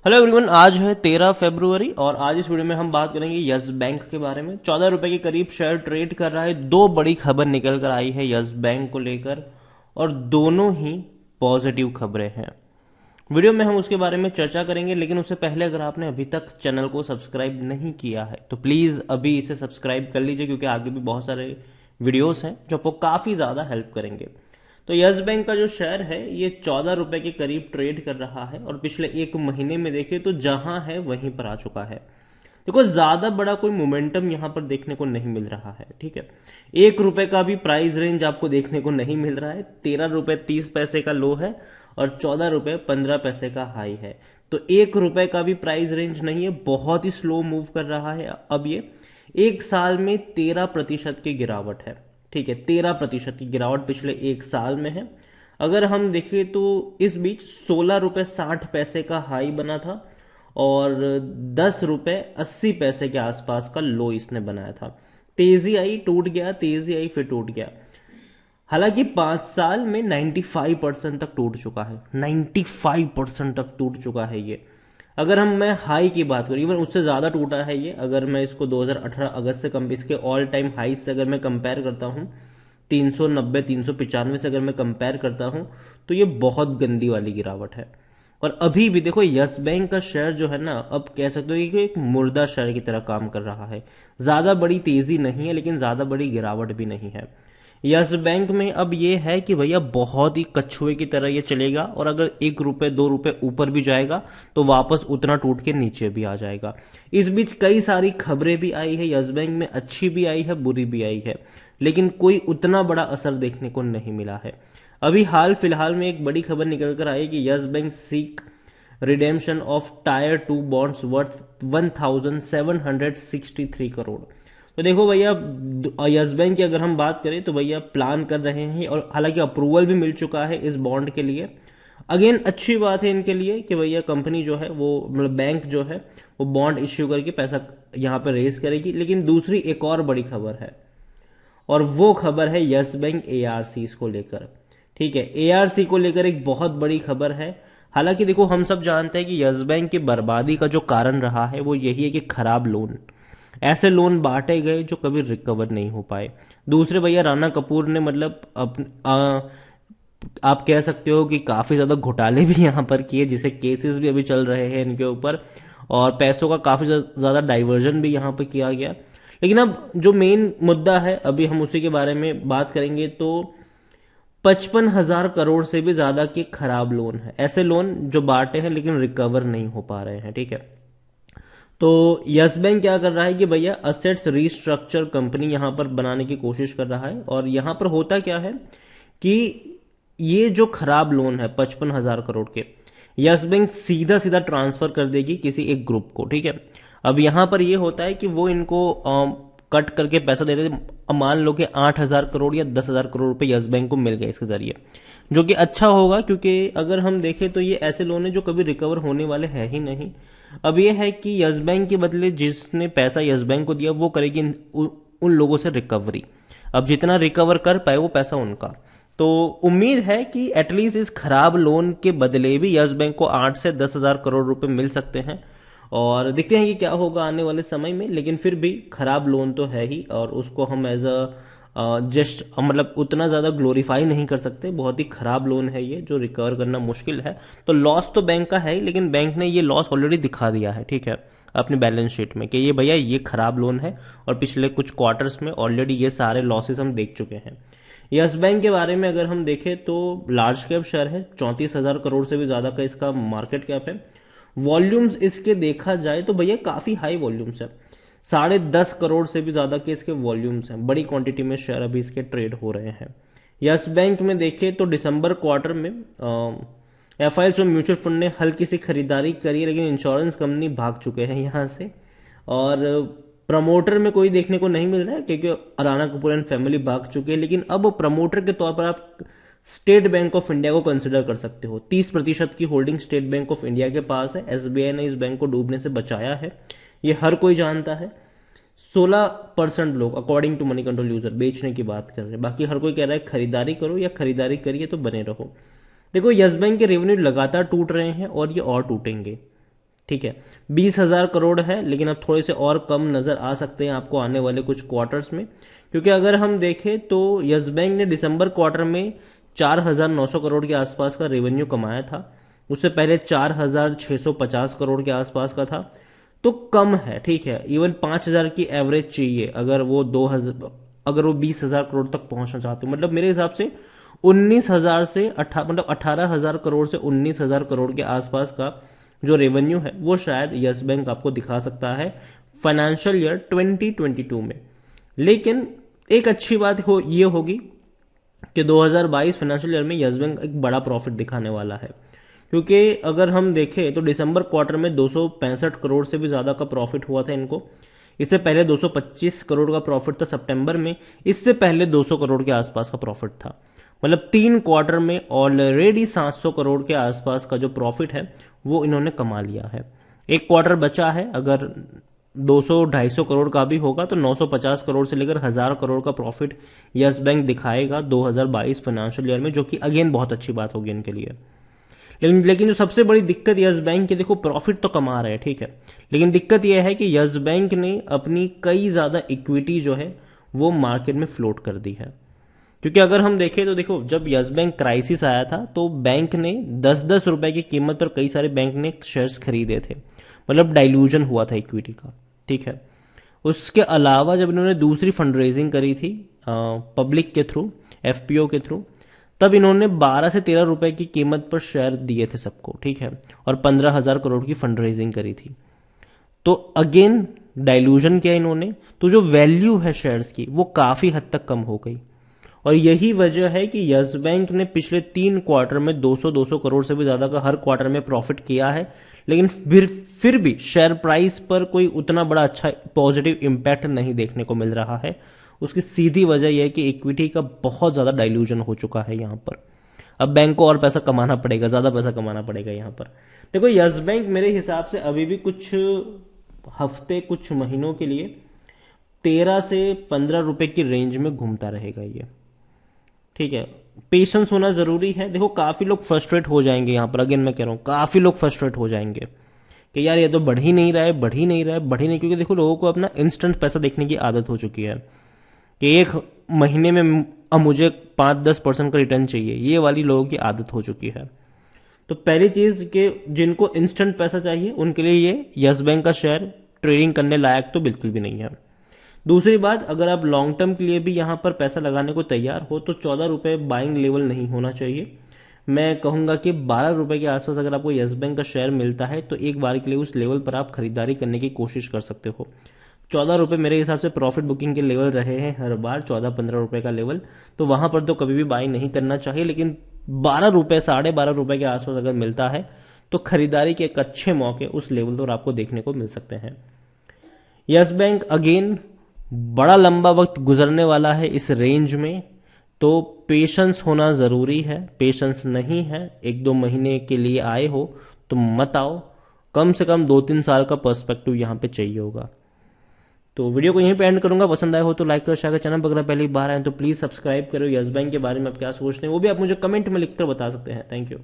Hello everyone, आज है 13 फरवरी और आज इस वीडियो में हम बात करेंगे यस बैंक के बारे में। 14 रुपए के करीब शेयर ट्रेड कर रहा है। दो बड़ी खबर निकल कर आई है यस बैंक को लेकर और दोनों ही पॉजिटिव खबरें हैं। वीडियो में हम उसके बारे में चर्चा करेंगे, लेकिन उससे पहले अगर आपने अभी तक चैनल को सब्सक्राइब नहीं किया है तो प्लीज़ अभी इसे सब्सक्राइब कर लीजिए, क्योंकि आगे भी बहुत सारे वीडियोस हैं जो आपको काफ़ी ज़्यादा हेल्प करेंगे। तो यस बैंक का जो शेयर है ये 14 रुपए के करीब ट्रेड कर रहा है और पिछले एक महीने में देखें तो जहां है वहीं पर आ चुका है। देखो, ज्यादा बड़ा कोई मोमेंटम यहां पर देखने को नहीं मिल रहा है। ठीक है, 1 रुपए का भी प्राइस रेंज आपको देखने को नहीं मिल रहा है। 13 रुपए 30 पैसे का लो है और 14 रुपए 15 पैसे का हाई है। तो 1 रुपए का भी प्राइस रेंज नहीं है, बहुत ही स्लो मूव कर रहा है। अब ये एक साल में 13% की गिरावट है। ठीक है, 13% की गिरावट पिछले एक साल में है। अगर हम देखें तो इस बीच 16 रुपए 60 पैसे का हाई बना था और 10 रुपए 80 पैसे के आसपास का लो इसने बनाया था। तेजी आई, टूट गया, तेजी आई, फिर टूट गया। हालांकि 5 साल में 95% तक टूट चुका है। 95% तक टूट चुका है ये। अगर मैं हाई की बात करूँ, इवन उससे ज़्यादा टूटा है ये। अगर मैं इसको 2018 अगस्त से कम, इसके ऑल टाइम हाई से अगर मैं कंपेयर करता हूँ, 390 395 से अगर मैं कंपेयर करता हूँ, तो ये बहुत गंदी वाली गिरावट है। और अभी भी देखो, यस बैंक का शेयर जो है ना, अब कह सकते हो कि एक मुर्दा शेयर की तरह काम कर रहा है। ज़्यादा बड़ी तेज़ी नहीं है, लेकिन ज़्यादा बड़ी गिरावट भी नहीं है। यस बैंक में अब ये है कि भैया बहुत ही कछुए की तरह ये चलेगा और अगर 1 रुपए 2 रुपए ऊपर भी जाएगा तो वापस उतना टूट के नीचे भी आ जाएगा। इस बीच कई सारी खबरें भी आई है यस बैंक में, अच्छी भी आई है, बुरी भी आई है, लेकिन कोई उतना बड़ा असर देखने को नहीं मिला है। अभी हाल फिलहाल में एक बड़ी खबर निकल कर आई कि yes bank seek redemption of tyre 2 bonds worth 1763 crore. तो देखो भैया, यस बैंक की अगर हम बात करें तो भैया प्लान कर रहे हैं और हालांकि अप्रूवल भी मिल चुका है इस बॉन्ड के लिए। अगेन अच्छी बात है इनके लिए कि भैया कंपनी जो है वो, मतलब बैंक जो है वो बॉन्ड इश्यू करके पैसा यहाँ पर रेज करेगी। लेकिन दूसरी एक और बड़ी खबर है और वो खबर है यस बैंक एआरसी को लेकर। ठीक है, एआरसी को लेकर एक बहुत बड़ी खबर है। हालांकि देखो, हम सब जानते हैं कि यस बैंक की बर्बादी का जो कारण रहा है वो यही है कि खराब लोन, ऐसे लोन बांटे गए जो कभी रिकवर नहीं हो पाए। दूसरे भैया राणा कपूर ने, मतलब आप कह सकते हो कि काफी ज्यादा घोटाले भी यहाँ पर किए, जिसे केसेस भी अभी चल रहे हैं इनके ऊपर और पैसों का काफी ज्यादा डाइवर्जन भी यहाँ पर किया गया। लेकिन अब जो मेन मुद्दा है अभी हम उसी के बारे में बात करेंगे। तो 55,000 करोड़ से भी ज्यादा के खराब लोन है, ऐसे लोन जो बांटे हैं लेकिन रिकवर नहीं हो पा रहे हैं। ठीक है, तो यस बैंक क्या कर रहा है कि भैया असेट्स रीस्ट्रक्चर कंपनी यहां पर बनाने की कोशिश कर रहा है। और यहां पर होता क्या है कि ये जो खराब लोन है 55,000 करोड़ के, यस बैंक सीधा सीधा ट्रांसफर कर देगी किसी एक ग्रुप को। ठीक है, अब यहां पर ये होता है कि वो इनको कट करके पैसा दे देते। अब मान लो कि 8,000 करोड़ या 10,000 करोड़ रुपए यस बैंक को मिल गए इसके जरिए, जो कि अच्छा होगा, क्योंकि अगर हम देखें तो ये ऐसे लोन है जो कभी रिकवर होने वाले हैं ही नहीं। अब ये है कि यस बैंक के बदले जिसने पैसा यस बैंक को दिया वो करेगी उन लोगों से रिकवरी। अब जितना रिकवर कर पाए वो पैसा उनका। तो उम्मीद है कि एटलीस्ट इस खराब लोन के बदले भी यस बैंक को 8 से 10,000 करोड़ रुपए मिल सकते हैं और देखते हैं कि क्या होगा आने वाले समय में। लेकिन फिर भी खराब लोन तो है ही और उसको हम एज जस्ट मतलब उतना ज़्यादा ग्लोरीफाई नहीं कर सकते। बहुत ही खराब लोन है ये, जो रिकवर करना मुश्किल है। तो लॉस तो बैंक का है ही, लेकिन बैंक ने ये लॉस ऑलरेडी दिखा दिया है। ठीक है, अपनी बैलेंस शीट में कि ये भैया ये खराब लोन है और पिछले कुछ क्वार्टर्स में ऑलरेडी ये सारे लॉसेस हम देख चुके हैं। यस बैंक के बारे में अगर हम देखें तो लार्ज कैप शेयर है, 34,000 करोड़ से भी ज़्यादा का इसका मार्केट कैप है। वॉल्यूम्स इसके देखा जाए तो भैया काफ़ी हाई वॉल्यूम्स है, 10.5 करोड़ से भी ज्यादा के इसके वॉल्यूम्स हैं। बड़ी क्वांटिटी में शेयर अभी इसके ट्रेड हो रहे हैं। यस बैंक में देखें तो दिसंबर क्वार्टर में एफआईएस और म्यूचुअल फंड ने हल्की सी खरीदारी करी, लेकिन इंश्योरेंस कंपनी भाग चुके हैं यहां से और प्रमोटर में कोई देखने को नहीं मिल रहा है, क्योंकि राणा कपूर एंड फैमिली भाग चुके हैं। लेकिन अब प्रमोटर के तौर पर आप स्टेट बैंक ऑफ इंडिया को कंसिडर कर सकते हो। 30% की holding state bank of India के पास है। एसबीआई ने इस बैंक को डूबने से बचाया है, ये हर कोई जानता है। 16% लोग according to Moneycontrol user बेचने की बात कर रहे हैं, बाकी हर कोई कह रहा है खरीदारी करो या खरीदारी करिए तो बने रहो। देखो, यस बैंक के रेवेन्यू लगातार टूट रहे हैं और ये और टूटेंगे। ठीक है, 20,000 करोड़ है, लेकिन अब थोड़े से और कम नजर आ सकते हैं आपको आने वाले कुछ क्वार्टर्स में, क्योंकि अगर हम देखें तो यस बैंक ने दिसंबर क्वार्टर में 4,900 करोड़ के आसपास का रेवेन्यू कमाया था, उससे पहले 4,650 करोड़ के आसपास का था, तो कम है, ठीक है। इवन 5,000 की एवरेज चाहिए अगर वो 20,000 करोड़ तक पहुंचना चाहते हो। मतलब मेरे हिसाब से 19,000 से मतलब 18,000 करोड़ से 19,000 करोड़ के आसपास का जो रेवेन्यू है वो शायद यस बैंक आपको दिखा सकता है फाइनेंशियल ईयर 2022 में। लेकिन एक अच्छी बात ये होगी कि 2022 फाइनेंशियल ईयर में यस बैंक एक बड़ा प्रॉफिट दिखाने वाला है, क्योंकि अगर हम देखें तो दिसंबर क्वार्टर में 265 करोड़ से भी ज्यादा का प्रॉफिट हुआ था इनको। इससे पहले 225 करोड़ का प्रॉफिट था सितंबर में, इससे पहले 200 करोड़ के आसपास का प्रॉफिट था। मतलब 3 क्वार्टर में ऑलरेडी 700 करोड़ के आसपास का जो प्रॉफिट है वो इन्होंने कमा लिया है। एक क्वार्टर बचा है, अगर 200-250 करोड़ का भी होगा तो 950 करोड़ से लेकर 1,000 करोड़ का प्रॉफिट यस बैंक दिखाएगा 2022 फाइनेंशियल ईयर में, जो कि अगेन बहुत अच्छी बात होगी इनके लिए। लेकिन जो सबसे बड़ी दिक्कत यस बैंक की, देखो प्रॉफिट तो कमा रहे हैं, ठीक है, लेकिन दिक्कत यह है कि यस बैंक ने अपनी कई ज्यादा इक्विटी जो है वो मार्केट में फ्लोट कर दी है। क्योंकि अगर हम देखें तो देखो, जब यस बैंक क्राइसिस आया था तो बैंक ने 10-10 रुपए की कीमत पर कई सारे बैंक ने शेयर्स खरीदे थे, मतलब डाइल्यूजन हुआ था इक्विटी का, ठीक है। उसके अलावा जब इन्होंने दूसरी फंड रेजिंग करी थी पब्लिक के थ्रू, एफपीओ के थ्रू, तब इन्होंने 12 से 13 रुपए की कीमत पर शेयर दिए थे सबको, ठीक है, और 15,000 करोड़ की फंड रेजिंग करी थी। तो अगेन डाइल्यूजन किया इन्होंने, तो जो वैल्यू है शेयर्स की वो काफी हद तक कम हो गई। और यही वजह है कि यस बैंक ने पिछले 3 क्वार्टर में 200-200 करोड़ से भी ज्यादा का हर क्वार्टर में प्रॉफिट किया है, लेकिन फिर भी शेयर प्राइस पर कोई उतना बड़ा अच्छा पॉजिटिव इंपैक्ट नहीं देखने को मिल रहा है। उसकी सीधी वजह यह है कि इक्विटी का बहुत ज्यादा डाइल्यूजन हो चुका है यहां पर। अब बैंक को और पैसा कमाना पड़ेगा, ज्यादा पैसा कमाना पड़ेगा यहां पर। देखो यस बैंक मेरे हिसाब से अभी भी कुछ हफ्ते, कुछ महीनों के लिए 13 से 15 रुपए की रेंज में घूमता रहेगा ये, ठीक है। पेशेंस होना जरूरी है। देखो काफी लोग फ्रस्ट्रेट हो जाएंगे यहां पर, अगेन मैं कह रहा हूं काफी लोग फ्रस्ट्रेट हो जाएंगे कि यार ये तो बढ़ ही नहीं रहा है, बढ़ ही नहीं रहा है, बढ़ ही नहीं, क्योंकि देखो लोगों को अपना इंस्टेंट पैसा देखने की आदत हो चुकी है कि एक महीने में अब मुझे 5-10% का रिटर्न चाहिए, ये वाली लोगों की आदत हो चुकी है। तो पहली चीज कि जिनको इंस्टेंट पैसा चाहिए उनके लिए ये यस बैंक का शेयर ट्रेडिंग करने लायक तो बिल्कुल भी नहीं है। दूसरी बात, अगर आप लॉन्ग टर्म के लिए भी यहां पर पैसा लगाने को तैयार हो तो 14 रुपए बाइंग लेवल नहीं होना चाहिए। मैं कहूंगा कि 12 रुपए के आसपास अगर आपको यस बैंक का शेयर मिलता है तो एक बार के लिए उस लेवल पर आप खरीदारी करने की कोशिश कर सकते हो। 14 रुपए मेरे हिसाब से प्रॉफिट बुकिंग के लेवल रहे हैं हर बार, 14-15 रुपए का लेवल, तो वहां पर तो कभी भी बाई नहीं करना चाहिए। लेकिन 12 रुपए, 12.5 रुपए के आसपास अगर मिलता है तो खरीदारी के एक अच्छे मौके उस लेवल पर आपको देखने को मिल सकते हैं। यस बैंक अगेन बड़ा लंबा वक्त गुजरने वाला है इस रेंज में, तो पेशेंस होना जरूरी है। पेशेंस नहीं है, 1-2 महीने के लिए आए हो तो मत आओ, कम से कम 2-3 साल का पर्सपेक्टिव यहां पे चाहिए होगा। तो वीडियो को यहीं पे एंड करूंगा। पसंद आया हो तो लाइक करो, शेयर करो, चैनल पर अगर पहली बार आए तो प्लीज सब्सक्राइब करो। यस बैंक के बारे में आप क्या सोचते हैं वो भी आप मुझे कमेंट में लिखकर बता सकते हैं। Thank you.